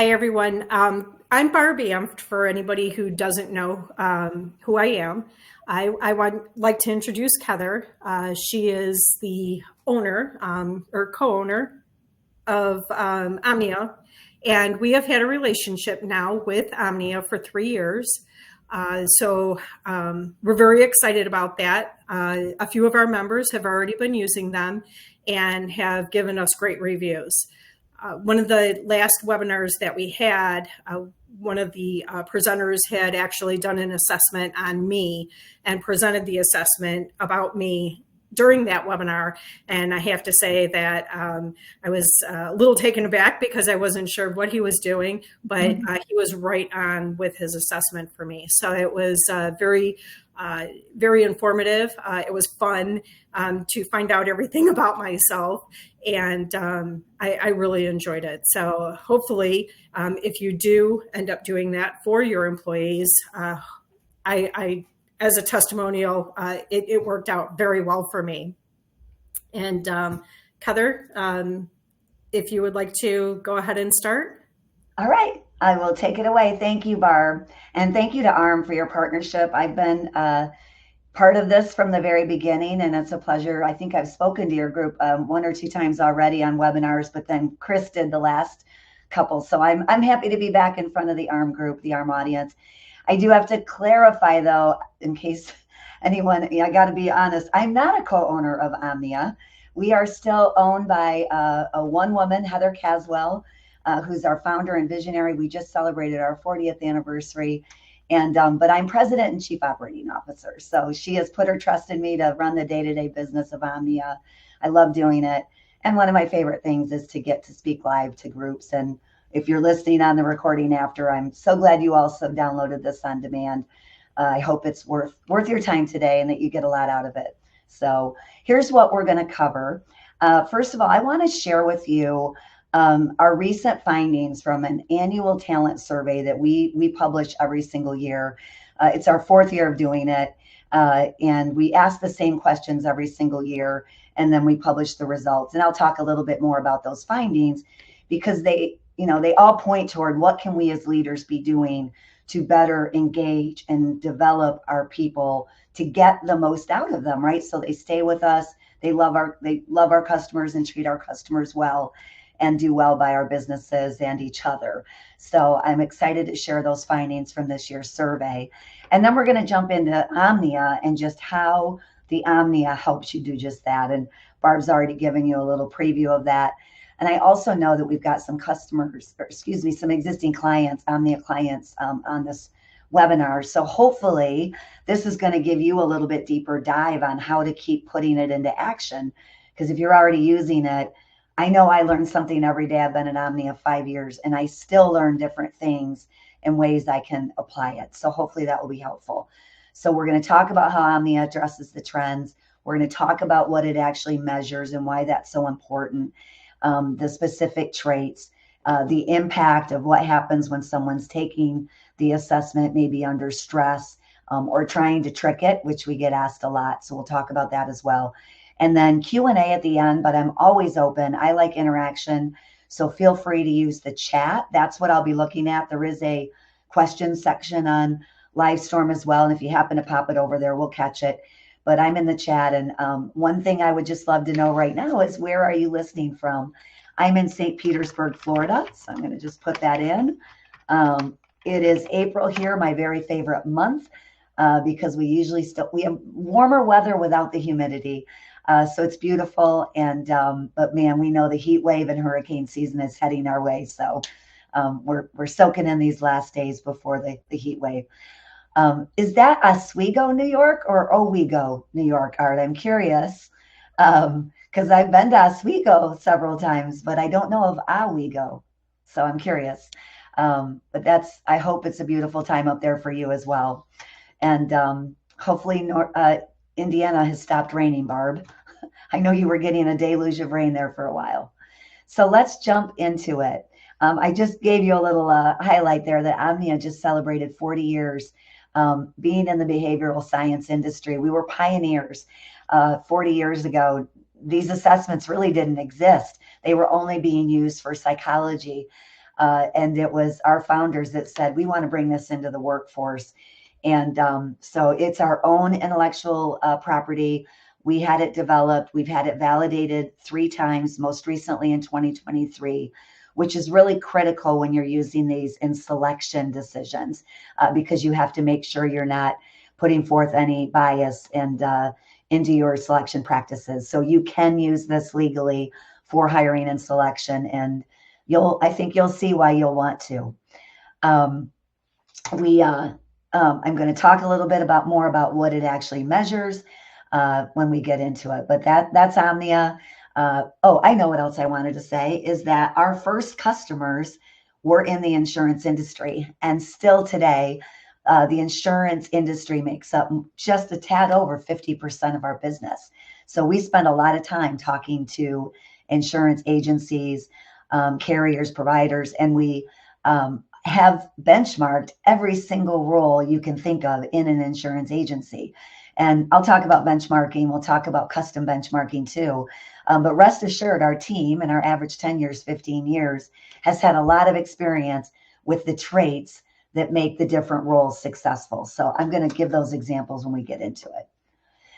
Hi, everyone. I'm Barbie. For anybody who doesn't know who I am. I would like to introduce Heather. She is the owner or co-owner of Omnia, and we have had a relationship now with Omnia for 3 years. So we're very excited about that. A few of our members have already been using them and have given us great reviews. One of the last webinars that we had, one of the presenters had actually done an assessment on me and presented the assessment about me during that webinar. And I have to say that I was a little taken aback because I wasn't sure what he was doing, but he was right on with his assessment for me. So it was very informative. It was fun to find out everything about myself, and I really enjoyed it. So hopefully, if you do end up doing that for your employees, I as a testimonial, it worked out very well for me. And Heather, if you would like to go ahead and start. All right, I will take it away. Thank you, Barb. And thank you to ARM for your partnership. I've been part of this from the very beginning, and it's a pleasure. I think I've spoken to your group 1 or 2 times already on webinars, but then Chris did the last couple. So I'm happy to be back in front of the ARM group, the ARM audience. I do have to clarify, though, in case anyone, I got to be honest, I'm not a co-owner of Omnia. We are still owned by a one woman, Heather Caswell, who's our founder and visionary. We just celebrated our 40th anniversary. And but I'm president and chief operating officer. So she has put her trust in me to run the day-to-day business of Omnia. I love doing it. And one of my favorite things is to get to speak live to groups. And if you're listening on the recording after, I'm so glad you also downloaded this on demand. I hope it's worth your time today and that you get a lot out of it. So here's what we're going to cover. First of all, I want to share with you our recent findings from an annual talent survey that we publish every single year. It's our 4th year of doing it. And we ask the same questions every single year, and then we publish the results. And I'll talk a little bit more about those findings because they all point toward what can we as leaders be doing to better engage and develop our people to get the most out of them, right? So they stay with us, they love our customers and treat our customers well and do well by our businesses and each other. So I'm excited to share those findings from this year's survey. And then we're going to jump into Omnia and just how the Omnia helps you do just that. And Barb's already given you a little preview of that. And I also know that we've got some customers, some existing clients, Omnia clients on this webinar. So hopefully this is going to give you a little bit deeper dive on how to keep putting it into action. Because if you're already using it, I know I learn something every day. I've been at Omnia 5 years, and I still learn different things and ways I can apply it. So hopefully that will be helpful. So we're going to talk about how Omnia addresses the trends. We're going to talk about what it actually measures and why that's so important. The specific traits, the impact of what happens when someone's taking the assessment, maybe under stress or trying to trick it, which we get asked a lot. So we'll talk about that as well. And then Q&A at the end, but I'm always open. I like interaction. So feel free to use the chat. That's what I'll be looking at. There is a question section on Livestorm as well. And if you happen to pop it over there, we'll catch it. But I'm in the chat. And one thing I would just love to know right now is, where are you listening from? I'm in St. Petersburg, Florida. So I'm going to just put that in. It is April here, my very favorite month, because we have warmer weather without the humidity. So it's beautiful. And but man, we know the heat wave and hurricane season is heading our way. So we're soaking in these last days before the heat wave. Is that Oswego, New York, or Owego, New York, Art? I'm curious because I've been to Oswego several times, but I don't know of Owego. So I'm curious. But I hope it's a beautiful time up there for you as well. And hopefully Indiana has stopped raining, Barb. I know you were getting a deluge of rain there for a while. So let's jump into it. I just gave you a little highlight there that Omnia just celebrated 40 years being in the behavioral science industry. We were pioneers 40 years ago. These assessments really didn't exist. They were only being used for psychology. And it was our founders that said, we want to bring this into the workforce. And so it's our own intellectual property. We had it developed. We've had it validated 3 times, most recently in 2023, which is really critical when you're using these in selection decisions, because you have to make sure you're not putting forth any bias and into your selection practices. So you can use this legally for hiring and selection, and I think you'll see why you'll want to. I'm going to talk a little bit more about what it actually measures when we get into it, but that's Omnia. I know what else I wanted to say is that our first customers were in the insurance industry, and still today, the insurance industry makes up just a tad over 50% of our business. So we spend a lot of time talking to insurance agencies, carriers, providers, and we have benchmarked every single role you can think of in an insurance agency. And I'll talk about benchmarking. We'll talk about custom benchmarking too. But rest assured, our team, and our average tenure is 15 years, has had a lot of experience with the traits that make the different roles successful. So I'm going to give those examples when we get into it.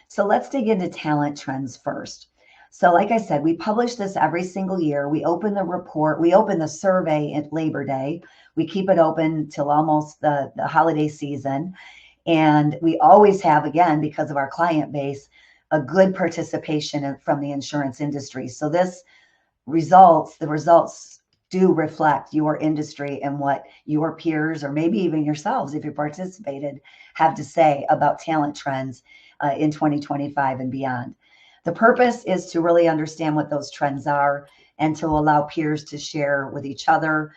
So let's dig into talent trends first. So like I said, we publish this every single year. We open the report, we open the survey at Labor Day. We keep it open till almost the holiday season. And we always have, again, because of our client base, a good participation from the insurance industry. So the results do reflect your industry and what your peers, or maybe even yourselves, if you participated, have to say about talent trends in 2025 and beyond. The purpose is to really understand what those trends are and to allow peers to share with each other.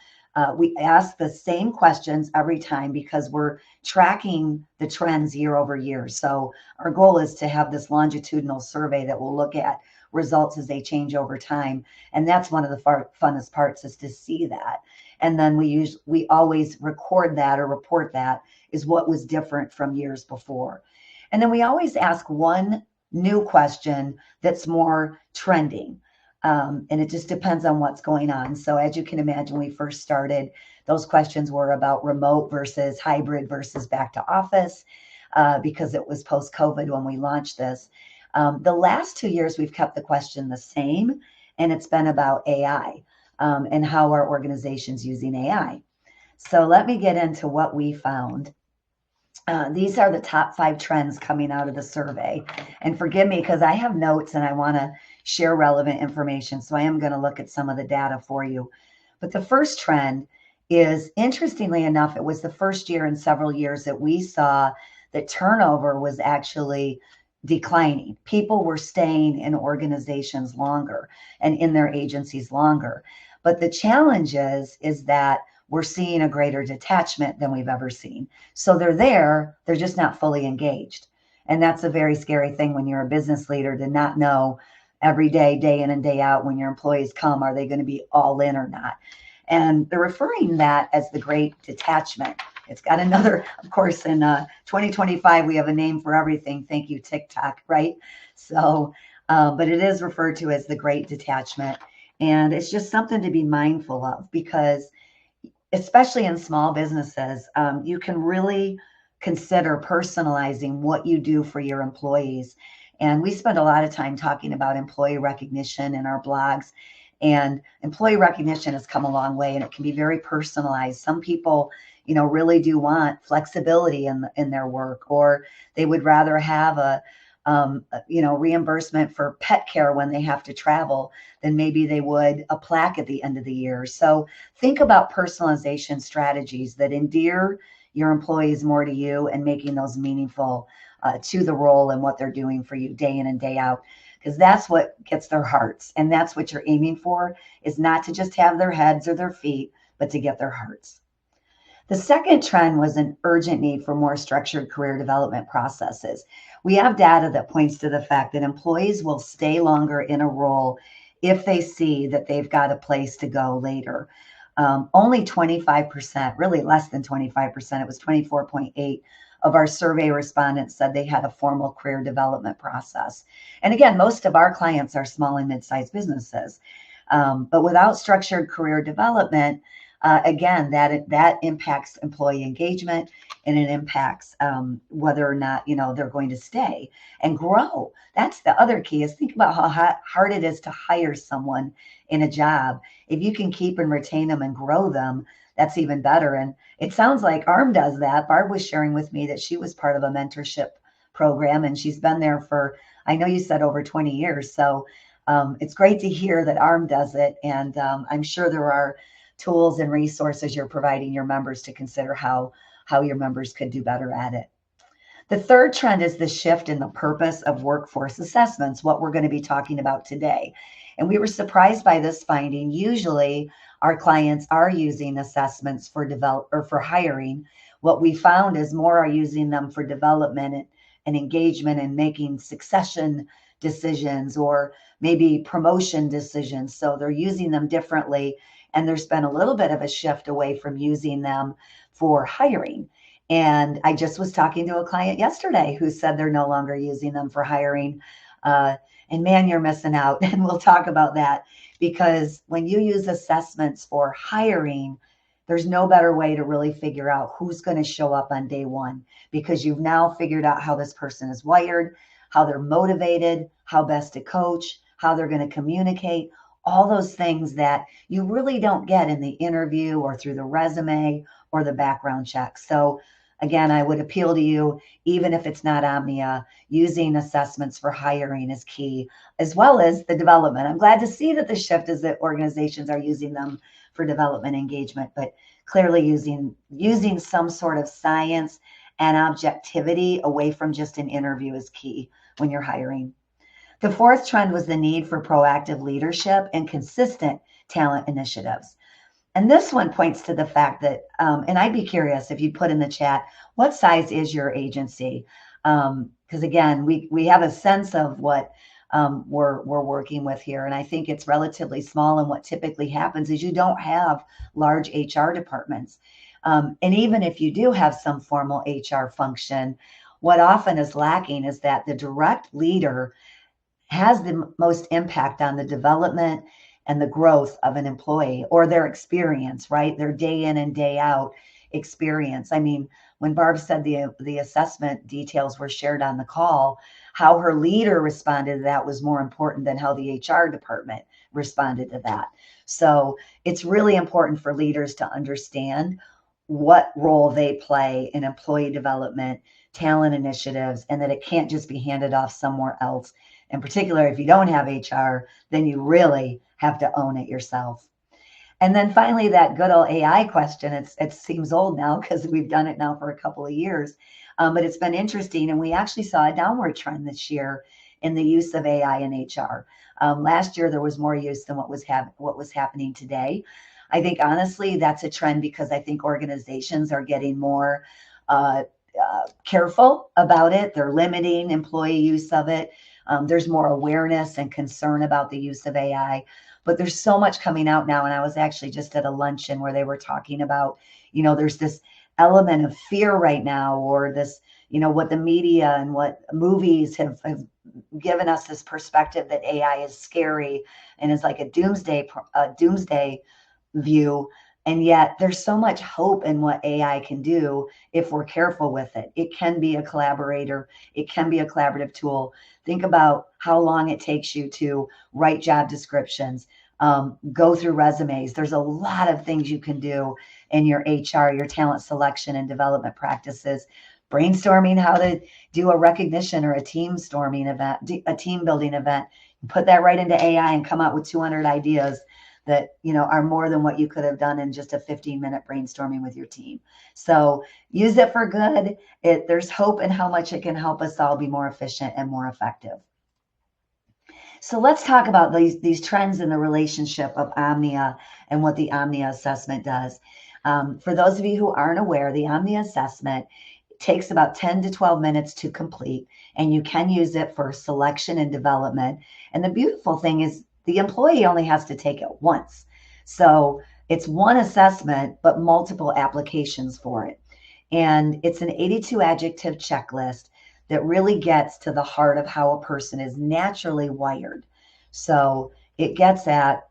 We ask the same questions every time because we're tracking the trends year over year. So our goal is to have this longitudinal survey that will look at results as they change over time. And that's one of the funnest parts, is to see that. And then we always record that or report that is what was different from years before. And then we always ask one new question that's more trending. And it just depends on what's going on. So as you can imagine, when we first started, those questions were about remote versus hybrid versus back to office, because it was post-COVID when we launched this. The last 2 years, we've kept the question the same, and it's been about AI and how our organization's using AI. So let me get into what we found. These are the top 5 trends coming out of the survey. And forgive me, because I have notes and I want to share relevant information. So I am going to look at some of the data for you. But the first trend is, interestingly enough, it was the first year in several years that we saw that turnover was actually declining. People were staying in organizations longer and in their agencies longer. But the challenge is that we're seeing a greater detachment than we've ever seen. So they're just not fully engaged. And that's a very scary thing when you're a business leader, to not know every day, day in and day out, when your employees come, are they going to be all in or not? And they're referring that as the great detachment. It's got another, of course, in 2025, we have a name for everything. Thank you, TikTok, right? So, but it is referred to as the great detachment. And it's just something to be mindful of, because especially in small businesses, you can really consider personalizing what you do for your employees. And we spend a lot of time talking about employee recognition in our blogs. And employee recognition has come a long way, and it can be very personalized. Some people, really do want flexibility in their work, or they would rather have a reimbursement for pet care when they have to travel than maybe they would a plaque at the end of the year. So think about personalization strategies that endear your employees more to you and making those meaningful to the role and what they're doing for you day in and day out, because that's what gets their hearts. And that's what you're aiming for, is not to just have their heads or their feet, but to get their hearts. The second trend was an urgent need for more structured career development processes. We have data that points to the fact that employees will stay longer in a role if they see that they've got a place to go later. Only 25%, really less than 25%, it was 24.8% of our survey respondents said they had a formal career development process. And again, most of our clients are small and mid-sized businesses. But without structured career development, again, that impacts employee engagement, and it impacts whether or not they're going to stay and grow. That's the other key, is think about how hard it is to hire someone in a job. If you can keep and retain them and grow them, that's even better. And it sounds like ARM does that. Barb was sharing with me that she was part of a mentorship program, and she's been there for, I know you said, over 20 years. So it's great to hear that ARM does it. And I'm sure there are tools and resources you're providing your members to consider how your members could do better at it. The third trend is the shift in the purpose of workforce assessments, what we're going to be talking about today. And we were surprised by this finding. Usually our clients are using assessments for hiring. What we found is more are using them for development and engagement and making succession decisions, or maybe promotion decisions. So they're using them differently. And there's been a little bit of a shift away from using them for hiring. And I just was talking to a client yesterday who said they're no longer using them for hiring. And man, you're missing out. And we'll talk about that, because when you use assessments for hiring, there's no better way to really figure out who's going to show up on day one, because you've now figured out how this person is wired, how they're motivated, how best to coach, how they're going to communicate, all those things that you really don't get in the interview or through the resume or the background check. So again, I would appeal to you, even if it's not Omnia, using assessments for hiring is key, as well as the development. I'm glad to see that the shift is that organizations are using them for development engagement, but clearly using some sort of science and objectivity away from just an interview is key when you're hiring. The fourth trend was the need for proactive leadership and consistent talent initiatives. And this one points to the fact that, and I'd be curious if you put in the chat, what size is your agency? Because again, we have a sense of what we're working with here. And I think it's relatively small. And what typically happens is you don't have large HR departments. And even if you do have some formal HR function, what often is lacking is that the direct leader has the most impact on the development and the growth of an employee, or their experience, right? Their day in and day out experience. I mean, when Barb said the assessment details were shared on the call, how her leader responded to that was more important than how the HR department responded to that. So it's really important for leaders to understand what role they play in employee development, talent initiatives, and that it can't just be handed off somewhere else. In particular, if you don't have HR, then you really have to own it yourself. And then finally, that good old AI question. It seems old now because we've done it now for a couple of years, but it's been interesting. And we actually saw a downward trend this year in the use of AI in HR. Last year, there was more use than what was happening today. I think, honestly, that's a trend because I think organizations are getting more careful about it. They're limiting employee use of it. There's more awareness and concern about the use of AI, but there's so much coming out now. And I was actually just at a luncheon where they were talking about, there's this element of fear right now, or this, what the media and what movies have given us this perspective that AI is scary and is like a doomsday view. And yet there's so much hope in what AI can do if we're careful with it. It can be a collaborator. It can be a collaborative tool. Think about how long it takes you to write job descriptions, go through resumes. There's a lot of things you can do in your HR, your talent selection and development practices. Brainstorming how to do a recognition or a team storming event, a team building event. Put that right into AI and come out with 200 ideas that are more than what you could have done in just a 15-minute brainstorming with your team. So use it for good. There's hope in how much it can help us all be more efficient and more effective. So let's talk about these trends in the relationship of Omnia and what the Omnia assessment does. For those of you who aren't aware, the Omnia assessment takes about 10 to 12 minutes to complete, and you can use it for selection and development. And the beautiful thing is the employee only has to take it once. So it's one assessment, but multiple applications for it. And it's an 82 adjective checklist that really gets to the heart of how a person is naturally wired. So it gets at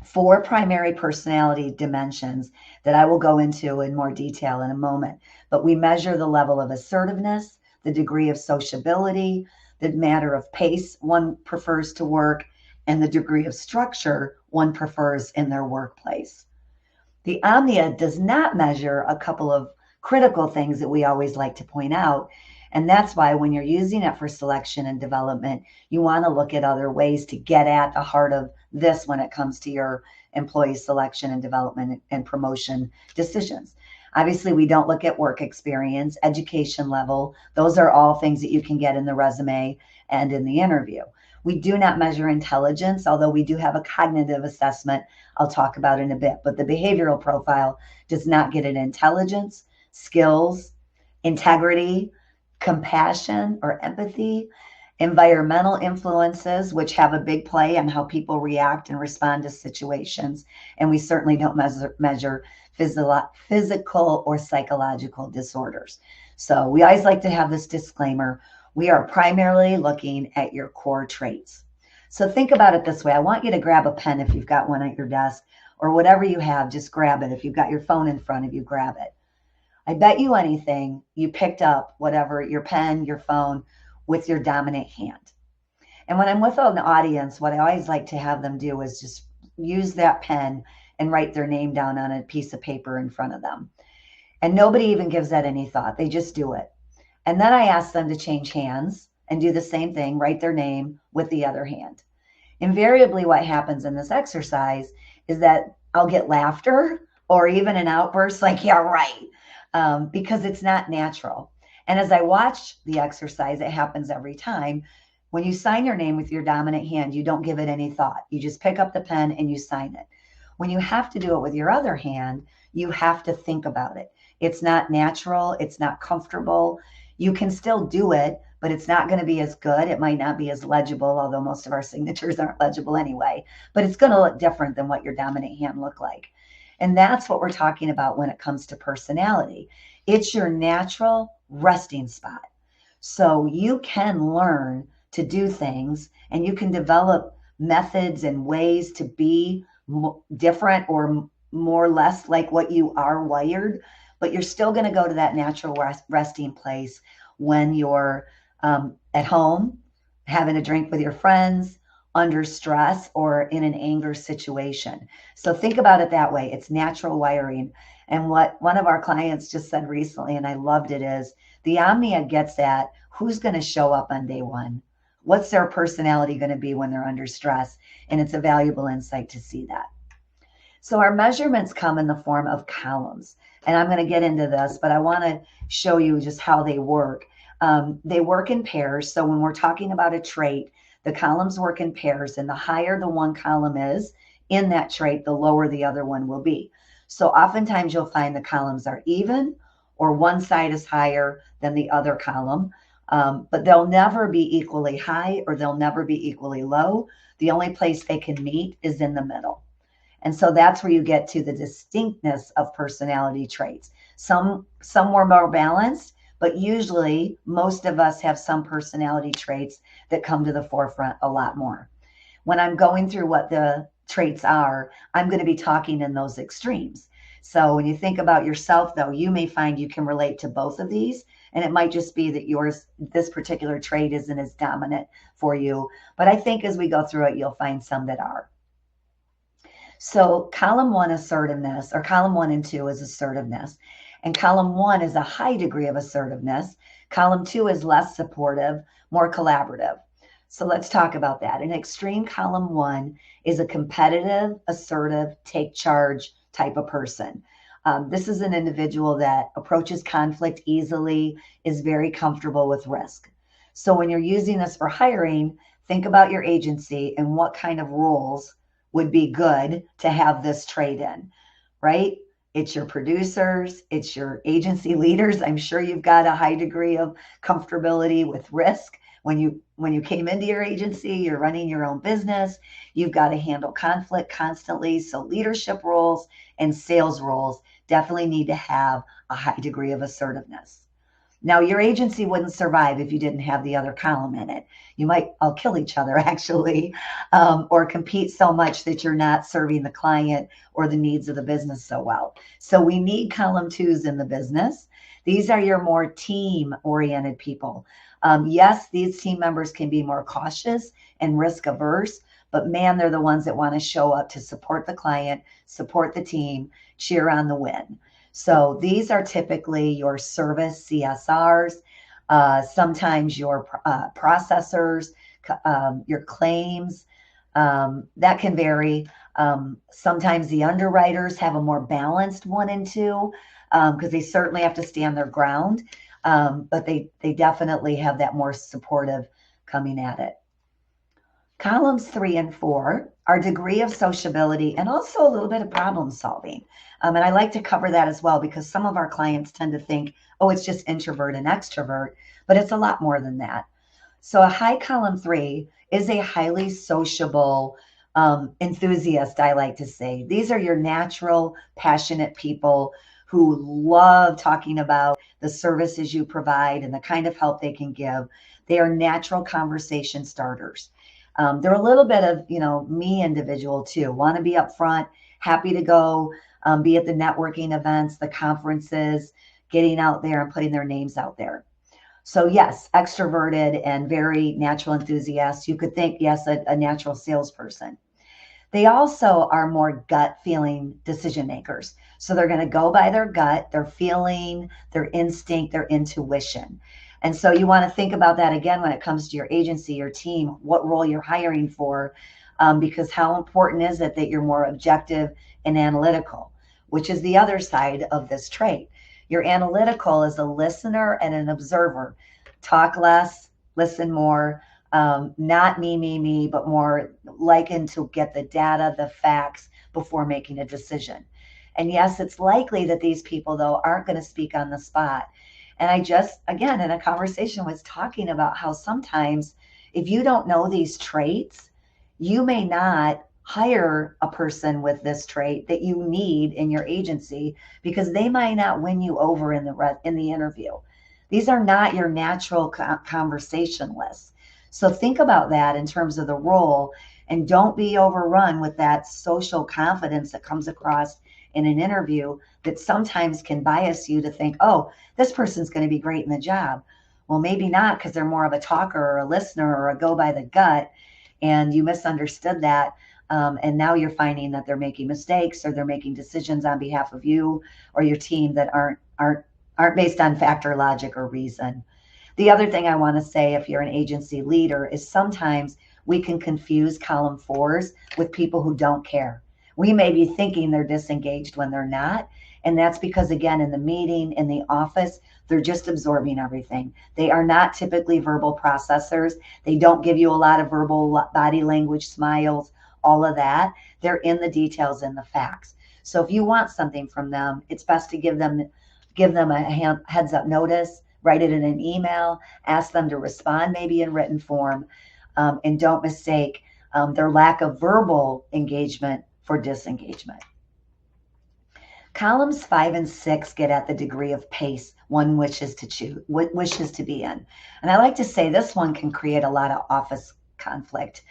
4 primary personality dimensions that I will go into in more detail in a moment. But we measure the level of assertiveness, the degree of sociability, the matter of pace one prefers to work, and the degree of structure one prefers in their workplace. The Omnia does not measure a couple of critical things that we always like to point out. And that's why when you're using it for selection and development, you want to look at other ways to get at the heart of this when it comes to your employee selection and development and promotion decisions. Obviously, we don't look at work experience, education level. Those are all things that you can get in the resume and in the interview. We do not measure intelligence, although we do have a cognitive assessment I'll talk about in a bit. But the behavioral profile does not get at intelligence, skills, integrity, compassion or empathy, environmental influences, which have a big play on how people react and respond to situations. And we certainly don't measure physical or psychological disorders. So we always like to have this disclaimer. We are primarily looking at your core traits. So think about it this way. I want you to grab a pen if you've got one at your desk, or whatever you have, just grab it. If you've got your phone in front of you, grab it. I bet you anything you picked up whatever, your pen, your phone, with your dominant hand. And when I'm with an audience, what I always like to have them do is just use that pen and write their name down on a piece of paper in front of them. And nobody even gives that any thought. They just do it. And then I ask them to change hands and do the same thing, write their name with the other hand. Invariably, what happens in this exercise is that I'll get laughter or even an outburst like, yeah, right, because it's not natural. And as I watch the exercise, it happens every time. When you sign your name with your dominant hand, you don't give it any thought. You just pick up the pen and you sign it. When you have to do it with your other hand, you have to think about it. It's not natural. It's not comfortable. You can still do it, but it's not going to be as good. It might not be as legible, although most of our signatures aren't legible anyway, but it's going to look different than what your dominant hand looked like. And that's what we're talking about when it comes to personality. It's your natural resting spot. So you can learn to do things and you can develop methods and ways to be different or more or less like what you are wired, but you're still going to go to that natural resting place when you're at home, having a drink with your friends, under stress, or in an anger situation. So think about it that way. It's natural wiring. And what one of our clients just said recently, and I loved it, is the Omnia gets at who's going to show up on day one. What's their personality going to be when they're under stress? And it's a valuable insight to see that. So our measurements come in the form of columns. And I'm going to get into this, but I want to show you just how they work. They work in pairs. So when we're talking about a trait, the columns work in pairs, and the higher the one column is in that trait, the lower the other one will be. So oftentimes you'll find the columns are even, or one side is higher than the other column, but they'll never be equally high or they'll never be equally low. The only place they can meet is in the middle. And so that's where you get to the distinctness of personality traits. Some were more balanced, but usually most of us have some personality traits that come to the forefront a lot more. When I'm going through what the traits are, I'm going to be talking in those extremes. So when you think about yourself, though, you may find you can relate to both of these. And it might just be that this particular trait isn't as dominant for you. But I think as we go through it, you'll find some that are. So column 1, assertiveness, or column 1 and 2 is assertiveness. And column 1 is a high degree of assertiveness. Column 2 is less supportive, more collaborative. So let's talk about that. An extreme column 1 is a competitive, assertive, take charge type of person. This is an individual that approaches conflict easily, is very comfortable with risk. So when you're using this for hiring, think about your agency and what kind of roles would be good to have this trait in, right? It's your producers, it's your agency leaders. I'm sure you've got a high degree of comfortability with risk. When you came into your agency, you're running your own business, you've got to handle conflict constantly. So leadership roles and sales roles definitely need to have a high degree of assertiveness. Now, your agency wouldn't survive if you didn't have the other column in it. You might all kill each other, actually, or compete so much that you're not serving the client or the needs of the business so well. So we need column 2s in the business. These are your more team-oriented people. Yes, these team members can be more cautious and risk-averse, but man, they're the ones that want to show up to support the client, support the team, cheer on the win. So these are typically your service CSRs, sometimes your processors, your claims. That can vary. Sometimes the underwriters have a more balanced 1 and 2 because they certainly have to stand their ground, but they definitely have that more supportive coming at it. Columns 3 and 4 are degree of sociability and also a little bit of problem solving. And I like to cover that as well because some of our clients tend to think, oh, it's just introvert and extrovert, but it's a lot more than that. So a high column 3 is a highly sociable enthusiast, I like to say. These are your natural, passionate people who love talking about the services you provide and the kind of help they can give. They are natural conversation starters. They're a little bit of, me individual too. Want to be up front, happy to go, be at the networking events, the conferences, getting out there and putting their names out there. So yes, extroverted and very natural enthusiasts. You could think, yes, a natural salesperson. They also are more gut feeling decision makers. So they're going to go by their gut, their feeling, their instinct, their intuition. And so you want to think about that again when it comes to your agency, your team, what role you're hiring for, because how important is it that you're more objective and analytical, which is the other side of this trait. You're analytical as a listener and an observer. Talk less, listen more, not me, but more likened to get the data, the facts before making a decision. And yes, it's likely that these people, though, aren't going to speak on the spot. And I just, again, in a conversation was talking about how sometimes if you don't know these traits, you may not hire a person with this trait that you need in your agency because they might not win you over in the interview. These are not your natural conversationalists. So think about that in terms of the role and don't be overrun with that social confidence that comes across in an interview that sometimes can bias you to think, oh, this person's going to be great in the job. Well, maybe not because they're more of a talker or a listener or a go by the gut, and you misunderstood that. And now you're finding that they're making mistakes or they're making decisions on behalf of you or your team that aren't based on fact or logic or reason. The other thing I want to say, if you're an agency leader, is sometimes we can confuse column 4s with people who don't care. We may be thinking they're disengaged when they're not. And that's because, again, in the meeting, in the office, they're just absorbing everything. They are not typically verbal processors. They don't give you a lot of verbal body language, smiles, all of that. They're in the details and the facts. So if you want something from them, it's best to give them a heads up notice, write it in an email, ask them to respond maybe in written form, and don't mistake their lack of verbal engagement for disengagement. Columns 5 and 6 get at the degree of pace one wishes to be in. And I like to say this one can create a lot of office conflict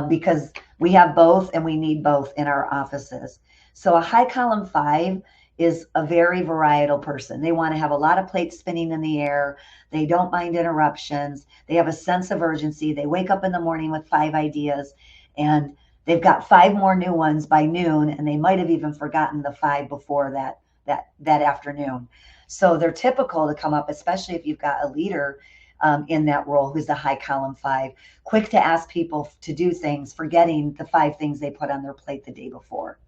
because we have both and we need both in our offices. So a high column 5 is a very varietal person. They want to have a lot of plates spinning in the air. They don't mind interruptions. They have a sense of urgency. They wake up in the morning with 5 ideas and they've got 5 more new ones by noon, and they might have even forgotten the 5 before that afternoon. So they're typical to come up, especially if you've got a leader in that role who's a high column 5, quick to ask people to do things, forgetting the 5 things they put on their plate the day before.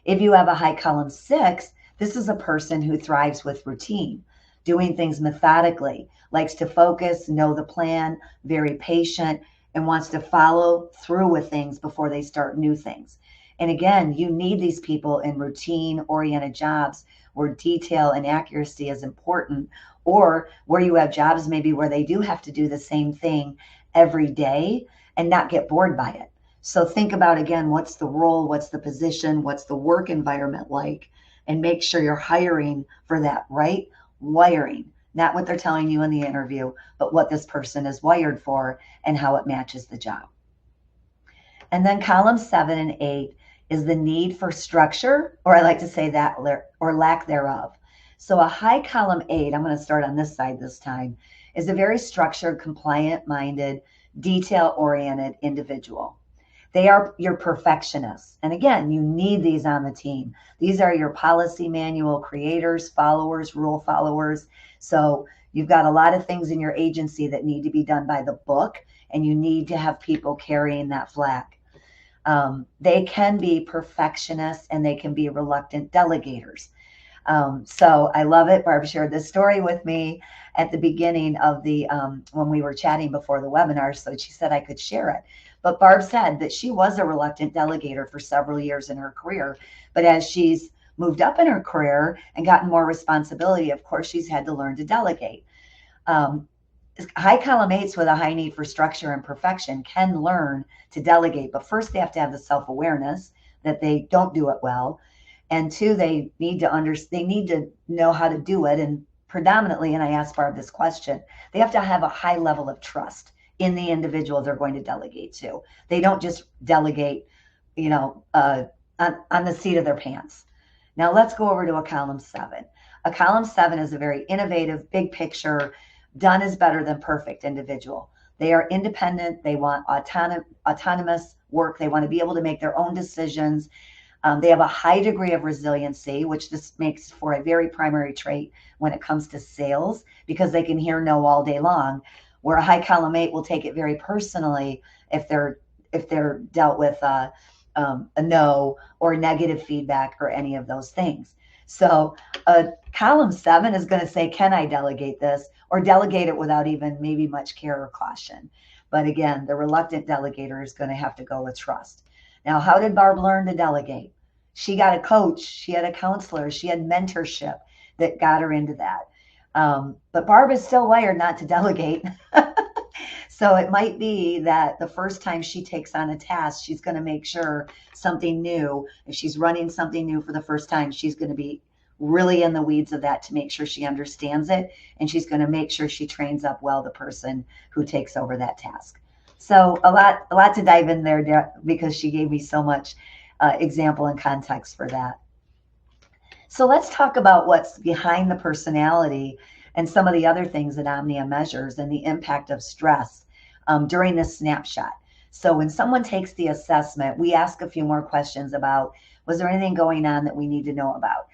If you have a high column 6, this is a person who thrives with routine, doing things methodically, likes to focus, know the plan, very patient, and wants to follow through with things before they start new things. And again, you need these people in routine-oriented jobs where detail and accuracy is important, or where you have jobs maybe where they do have to do the same thing every day and not get bored by it. So think about, again, what's the role, what's the position, what's the work environment like, and make sure you're hiring for that right wiring, not what they're telling you in the interview, but what this person is wired for and how it matches the job. And then column 7 and 8 is the need for structure, or I like to say that, or lack thereof. So a high column 8, I'm going to start on this side this time, is a very structured, compliant-minded, detail-oriented individual. They are your perfectionists. And again, you need these on the team. These are your policy manual creators, followers, rule followers. So you've got a lot of things in your agency that need to be done by the book, and you need to have people carrying that flag. They can be perfectionists and they can be reluctant delegators. So I love it. Barb shared this story with me at the beginning of the, when we were chatting before the webinar, so she said I could share it. But Barb said that she was a reluctant delegator for several years in her career. But as she's moved up in her career and gotten more responsibility, of course, she's had to learn to delegate. High column 8s with a high need for structure and perfection can learn to delegate, but first they have to have the self-awareness that they don't do it well. And 2, they need to know how to do it. And predominantly, and I asked Barb this question, they have to have a high level of trust in the individual they're going to delegate to. They don't just delegate, on the seat of their pants. Now let's go over to a column 7. A column 7 is a very innovative, big picture, done is better than perfect individual. They are independent. They want autonomous work. They want to be able to make their own decisions. They have a high degree of resiliency, which this makes for a very primary trait when it comes to sales, because they can hear no all day long, where a high column 8 will take it very personally if they're dealt with a no or negative feedback or any of those things. So column 7 is going to say, can I delegate this, or delegate it without even maybe much care or caution? But again, the reluctant delegator is going to have to go with trust. Now, how did Barb learn to delegate? She got a coach, she had a counselor, she had mentorship that got her into that. But Barb is still wired not to delegate. So it might be that the first time she takes on a task, she's going to make sure something new, if she's running something new for the first time, she's going to be really in the weeds of that to make sure she understands it. And she's going to make sure she trains up well the person who takes over that task. So a lot to dive in there because she gave me so much example and context for that. So let's talk about what's behind the personality and some of the other things that Omnia measures and the impact of stress during this snapshot. So when someone takes the assessment, we ask a few more questions about, was there anything going on that we need to know about?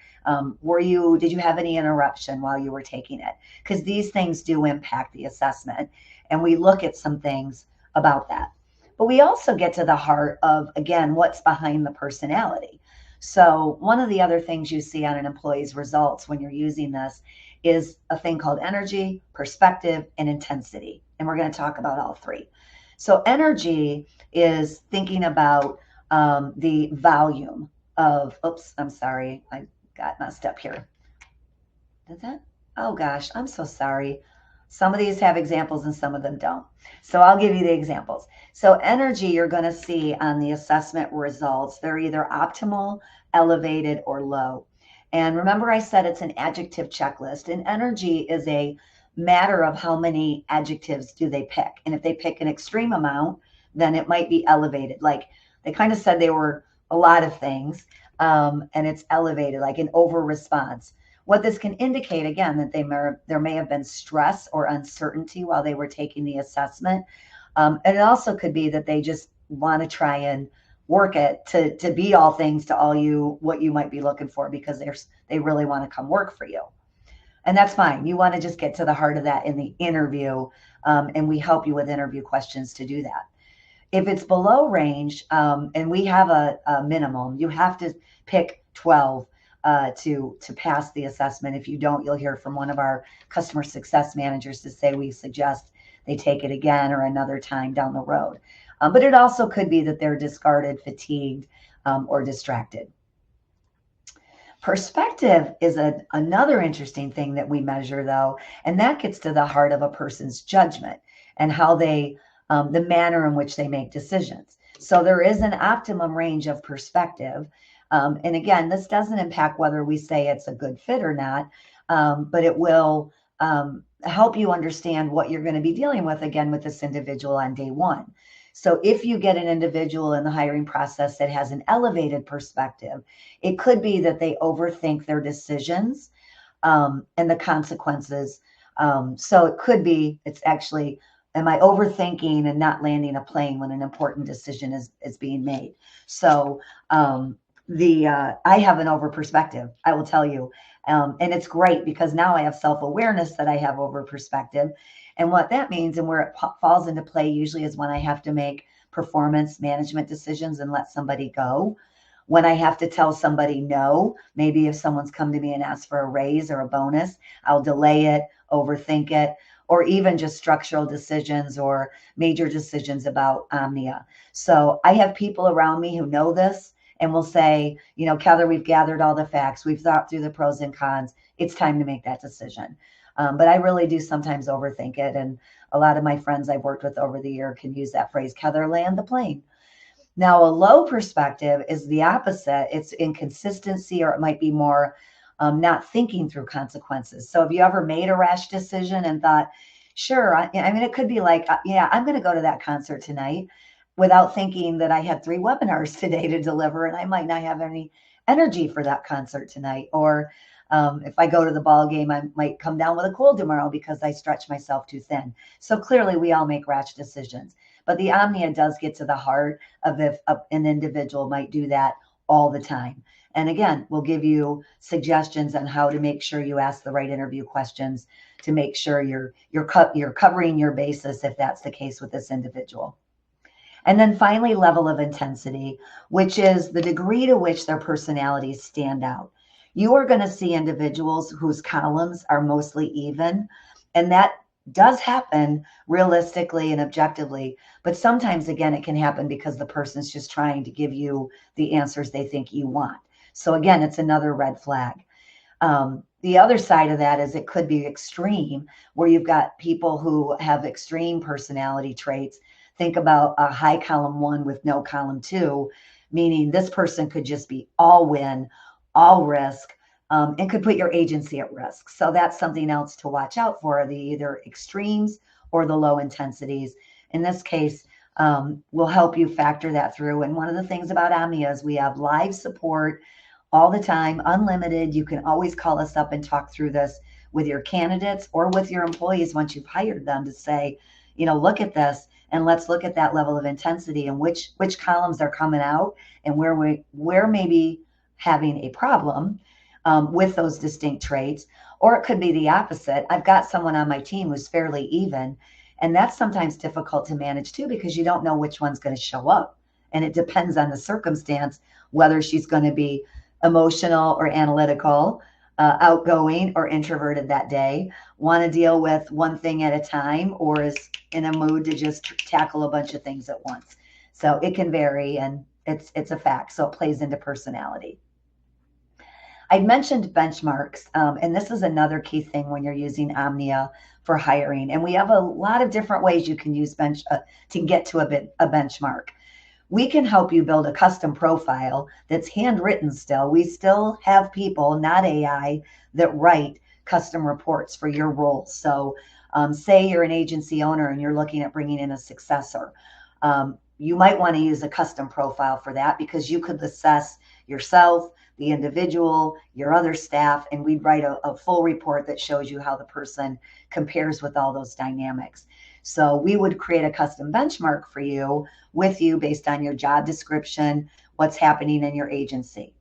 Did you have any interruption while you were taking it? Because these things do impact the assessment, and we look at some things about that. But we also get to the heart of, again, what's behind the personality. So one of the other things you see on an employee's results when you're using this is a thing called energy, perspective, and intensity. And we're going to talk about all three. So energy is thinking about the volume of, oops, I'm sorry, I got messed up here. Did that? Oh gosh, I'm so sorry. Some of these have examples and some of them don't. So I'll give you the examples. So energy, you're going to see on the assessment results, they're either optimal, elevated, or low. And remember I said it's an adjective checklist, and energy is a matter of how many adjectives do they pick. And if they pick an extreme amount, then it might be elevated. Like they kind of said they were a lot of things, and it's elevated, like an over response. What this can indicate, again, that there may have been stress or uncertainty while they were taking the assessment. And it also could be that they just want to try and work it to be all things to all you, what you might be looking for, because they really want to come work for you. And that's fine. You want to just get to the heart of that in the interview, and we help you with interview questions to do that. If it's below range, and we have a minimum, you have to pick 12 to pass the assessment. If you don't, you'll hear from one of our customer success managers to say we suggest they take it again or another time down the road. But it also could be that they're discarded, fatigued, or distracted. Perspective is another interesting thing that we measure, though, and that gets to the heart of a person's judgment and how they, the manner in which they make decisions. So there is an optimum range of perspective. And again, this doesn't impact whether we say it's a good fit or not, but it will help you understand what you're going to be dealing with again with this individual on day one. So if you get an individual in the hiring process that has an elevated perspective, it could be that they overthink their decisions and the consequences. So it could be, it's actually, am I overthinking and not landing a plane when an important decision is being made? So I have an over perspective, I will tell you. And it's great because now I have self-awareness that I have over perspective. And what that means and where it falls into play usually is when I have to make performance management decisions and let somebody go. When I have to tell somebody no, maybe if someone's come to me and asked for a raise or a bonus, I'll delay it, overthink it, or even just structural decisions or major decisions about Omnia. So I have people around me who know this and will say, you know, Heather, we've gathered all the facts. We've thought through the pros and cons. It's time to make that decision. But I really do sometimes overthink it. And a lot of my friends I've worked with over the year can use that phrase, Heather, land the plane. Now, a low perspective is the opposite. It's inconsistency, or it might be more not thinking through consequences. So have you ever made a rash decision and thought, sure, I mean, it could be like, yeah, I'm going to go to that concert tonight without thinking that I had 3 webinars today to deliver and I might not have any energy for that concert tonight. Or if I go to the ball game, I might come down with a cold tomorrow because I stretch myself too thin. So clearly we all make rash decisions. But the Omnia does get to the heart of if an individual might do that all the time. And again, we'll give you suggestions on how to make sure you ask the right interview questions to make sure you're covering your basis if that's the case with this individual. And then finally, level of intensity, which is the degree to which their personalities stand out. You are going to see individuals whose columns are mostly even, and that does happen realistically and objectively, but sometimes, again, it can happen because the person's just trying to give you the answers they think you want. So again, it's another red flag. The other side of that is it could be extreme, where you've got people who have extreme personality traits. Think about a high column 1 with no column 2, meaning this person could just be all win, all risk, and could put your agency at risk. So that's something else to watch out for, the either extremes or the low intensities. In this case, we'll help you factor that through. And one of the things about Omnia is we have live support all the time, unlimited. You can always call us up and talk through this with your candidates or with your employees once you've hired them to say, you know, look at this and let's look at that level of intensity and which columns are coming out and where maybe having a problem with those distinct traits. Or it could be the opposite. I've got someone on my team who's fairly even, and that's sometimes difficult to manage too because you don't know which one's going to show up. And it depends on the circumstance, whether she's going to be emotional or analytical, outgoing or introverted that day, want to deal with one thing at a time, or is in a mood to just tackle a bunch of things at once. So it can vary, and it's a fact. So it plays into personality. I mentioned benchmarks, and this is another key thing when you're using Omnia for hiring. And we have a lot of different ways you can use to get to a benchmark. We can help you build a custom profile that's handwritten still. We still have people, not AI, that write custom reports for your roles. So say you're an agency owner and you're looking at bringing in a successor. You might want to use a custom profile for that because you could assess yourself, the individual, your other staff, and we'd write a full report that shows you how the person compares with all those dynamics. So we would create a custom benchmark for you with you based on your job description, what's happening in your agency.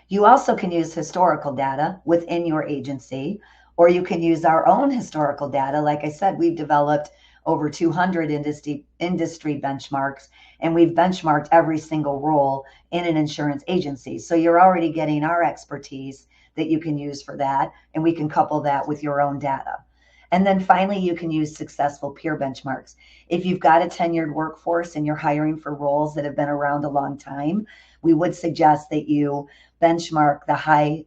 You also can use historical data within your agency, or you can use our own historical data. Like I said, we've developed over 200 industry benchmarks, and we've benchmarked every single role in an insurance agency. So you're already getting our expertise that you can use for that, and we can couple that with your own data. And then finally, you can use successful peer benchmarks. If you've got a tenured workforce and you're hiring for roles that have been around a long time, we would suggest that you benchmark the high,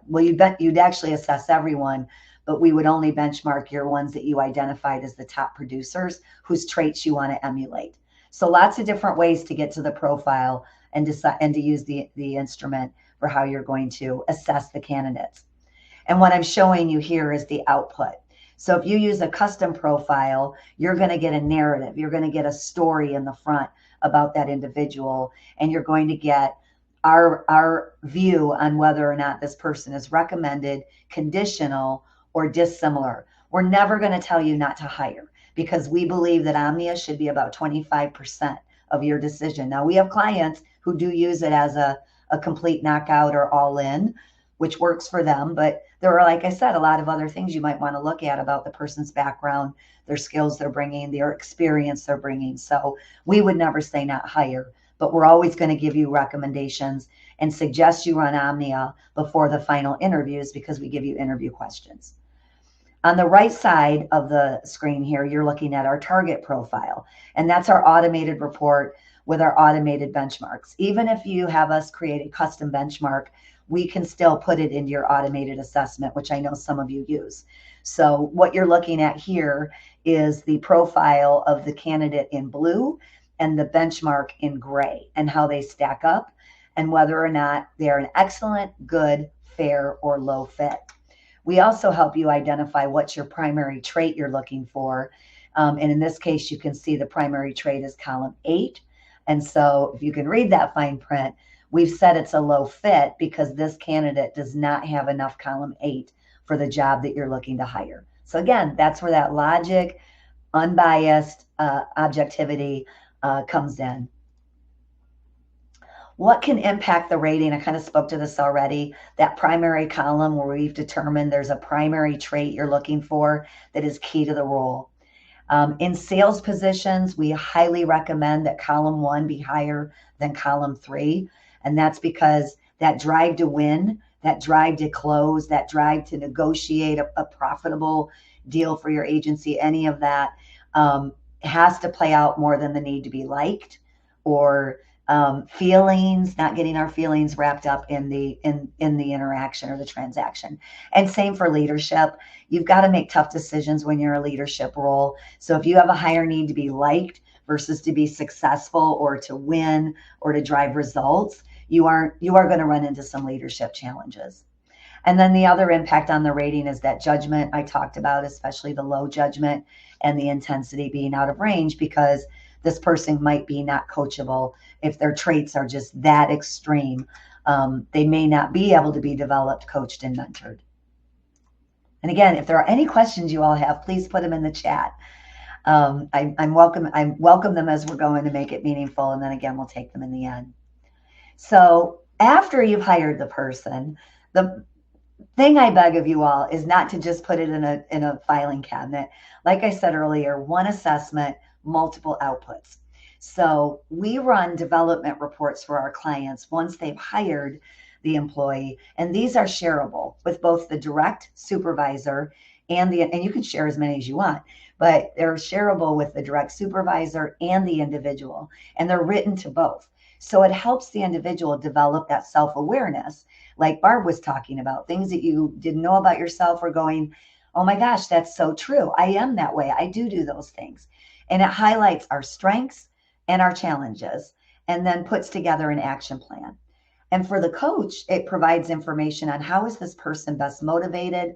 you'd actually assess everyone, but we would only benchmark your ones that you identified as the top producers whose traits you want to emulate. So lots of different ways to get to the profile and to use the instrument for how you're going to assess the candidates. And what I'm showing you here is the output. So if you use a custom profile, you're going to get a narrative. You're going to get a story in the front about that individual, and you're going to get our view on whether or not this person is recommended, conditional, or dissimilar. We're never going to tell you not to hire, because we believe that Omnia should be about 25% of your decision. Now, we have clients who do use it as a complete knockout or all in, which works for them. But there are, like I said, a lot of other things you might want to look at about the person's background, their skills they're bringing, their experience they're bringing. So we would never say not hire, but we're always going to give you recommendations and suggest you run Omnia before the final interviews, because we give you interview questions. On the right side of the screen here, you're looking at our target profile, and that's our automated report with our automated benchmarks. Even if you have us create a custom benchmark, we can still put it into your automated assessment, which I know some of you use. So what you're looking at here is the profile of the candidate in blue and the benchmark in gray, and how they stack up, and whether or not they're an excellent, good, fair, or low fit. We also help you identify what's your primary trait you're looking for. And in this case, you can see the primary trait is column 8. And so if you can read that fine print, we've said it's a low fit because this candidate does not have enough column 8 for the job that you're looking to hire. So again, that's where that logic, unbiased objectivity comes in. What can impact the rating? I kind of spoke to this already. That primary column where we've determined there's a primary trait you're looking for that is key to the role. In sales positions, we highly recommend that column 1 be higher than column 3. And that's because that drive to win, that drive to close, that drive to negotiate a profitable deal for your agency, any of that has to play out more than the need to be liked, or feelings, not getting our feelings wrapped up in the interaction or the transaction. And same for leadership. You've got to make tough decisions when you're in a leadership role. So if you have a higher need to be liked versus to be successful or to win or to drive results, you are going to run into some leadership challenges. And then the other impact on the rating is that judgment I talked about, especially the low judgment and the intensity being out of range, because this person might be not coachable. If their traits are just that extreme, they may not be able to be developed, coached, and mentored. And again, if there are any questions you all have, please put them in the chat. I welcome them as we're going to make it meaningful. And then again, we'll take them in the end. So after you've hired the person, the thing I beg of you all is not to just put it in a filing cabinet. Like I said earlier, one assessment, multiple outputs. So we run development reports for our clients once they've hired the employee, and these are shareable with both the direct supervisor and you can share as many as you want, but they're shareable with the direct supervisor and the individual, and they're written to both. So it helps the individual develop that self-awareness, like Barb was talking about, things that you didn't know about yourself, or going, oh my gosh, that's so true. I am that way. I do those things. And it highlights our strengths and our challenges, and then puts together an action plan. And for the coach, it provides information on how is this person best motivated,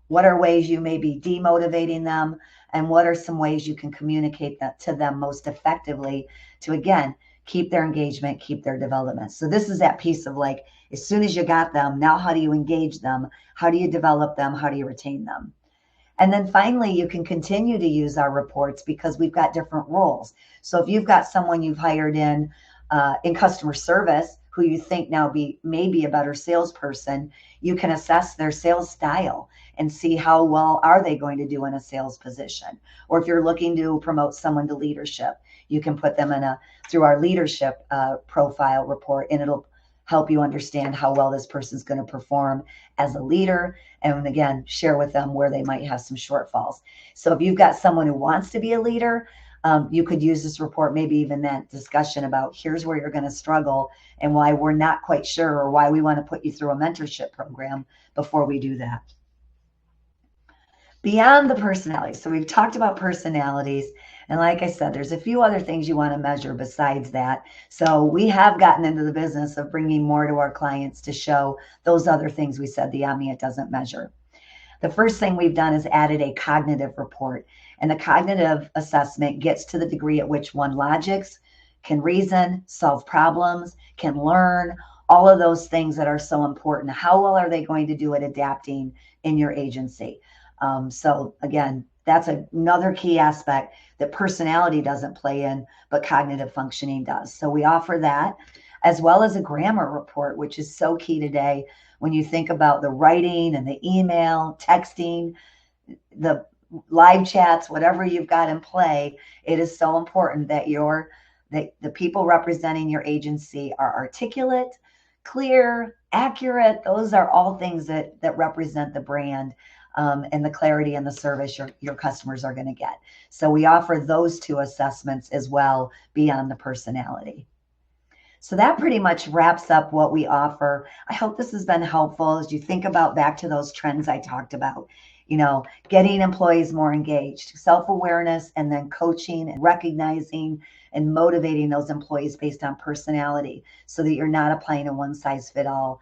what are ways you may be demotivating them, and what are some ways you can communicate that to them most effectively to, again, keep their engagement, keep their development. So this is that piece of, like, as soon as you got them, now how do you engage them? How do you develop them? How do you retain them? And then finally, you can continue to use our reports because we've got different roles. So if you've got someone you've hired in customer service who you think now may be a better salesperson, you can assess their sales style and see how well are they going to do in a sales position. Or if you're looking to promote someone to leadership, you can put them through our leadership profile report, and it'll help you understand how well this person's going to perform as a leader, and again, share with them where they might have some shortfalls. So if you've got someone who wants to be a leader, you could use this report, maybe even that discussion about here's where you're going to struggle and why we're not quite sure, or why we want to put you through a mentorship program before we do that. Beyond the personalities, so we've talked about personalities, and like I said, there's a few other things you want to measure besides that. So we have gotten into the business of bringing more to our clients to show those other things we said the Omnia doesn't measure. The first thing we've done is added a cognitive report. And the cognitive assessment gets to the degree at which one logics, can reason, solve problems, can learn, all of those things that are so important. How well are they going to do at adapting in your agency? So again, that's another key aspect that personality doesn't play in, but cognitive functioning does. So we offer that, as well as a grammar report, which is so key today when you think about the writing and the email, texting, the live chats, whatever you've got in play. It is so important that the people representing your agency are articulate, clear, accurate. Those are all things that represent the brand, and the clarity and the service your customers are going to get. So we offer those two assessments as well beyond the personality. So that pretty much wraps up what we offer. I hope this has been helpful as you think about back to those trends I talked about, getting employees more engaged, self-awareness, and then coaching and recognizing and motivating those employees based on personality so that you're not applying a one-size-fits-all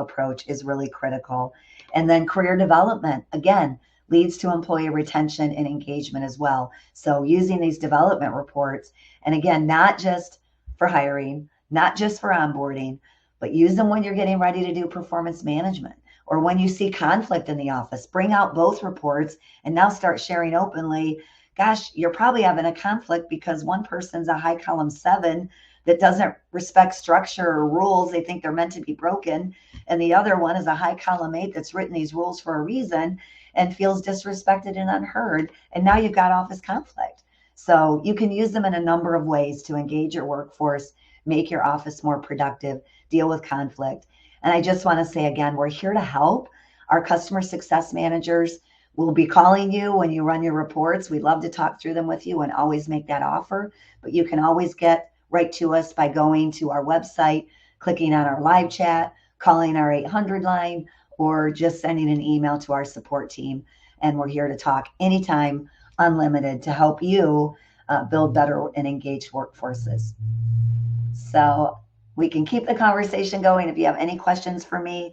approach is really critical. And then career development, again, leads to employee retention and engagement as well. So using these development reports, and again, not just for hiring, not just for onboarding, but use them when you're getting ready to do performance management or when you see conflict in the office. Bring out both reports and now start sharing openly. Gosh, you're probably having a conflict because one person's a high column 7 that doesn't respect structure or rules. They think they're meant to be broken. And the other one is a high column 8 that's written these rules for a reason and feels disrespected and unheard. And now you've got office conflict. So you can use them in a number of ways to engage your workforce, make your office more productive, deal with conflict. And I just want to say again, we're here to help. Our customer success managers will be calling you when you run your reports. We'd love to talk through them with you and always make that offer. But you can always get right to us by going to our website, clicking on our live chat, calling our 800 line, or just sending an email to our support team. And we're here to talk anytime, unlimited, to help you build better and engaged workforces. So we can keep the conversation going if you have any questions for me.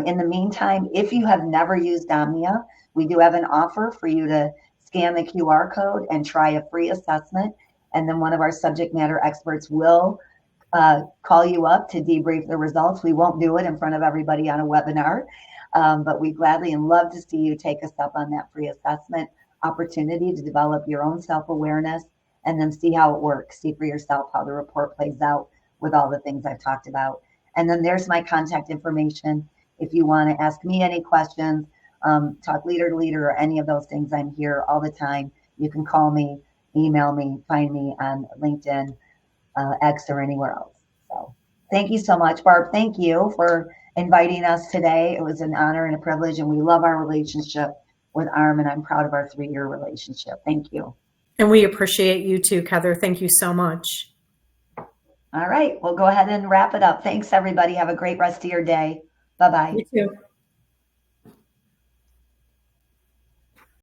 In the meantime, if you have never used Omnia, we do have an offer for you to scan the QR code and try a free assessment. And then one of our subject matter experts will call you up to debrief the results. We won't do it in front of everybody on a webinar, but we gladly and love to see you take us up on that free assessment opportunity to develop your own self-awareness and then see how it works. See for yourself how the report plays out with all the things I've talked about. And then there's my contact information. If you want to ask me any questions, talk leader to leader or any of those things, I'm here all the time. You can call me, email me, find me on LinkedIn, X, or anywhere else. So thank you so much, Barb. Thank you for inviting us today. It was an honor and a privilege, and we love our relationship with ARM, and I'm proud of our 3-year relationship. Thank you. And we appreciate you too, Heather. Thank you so much. All right, we'll go ahead and wrap it up. Thanks, everybody. Have a great rest of your day. Bye-bye. You too.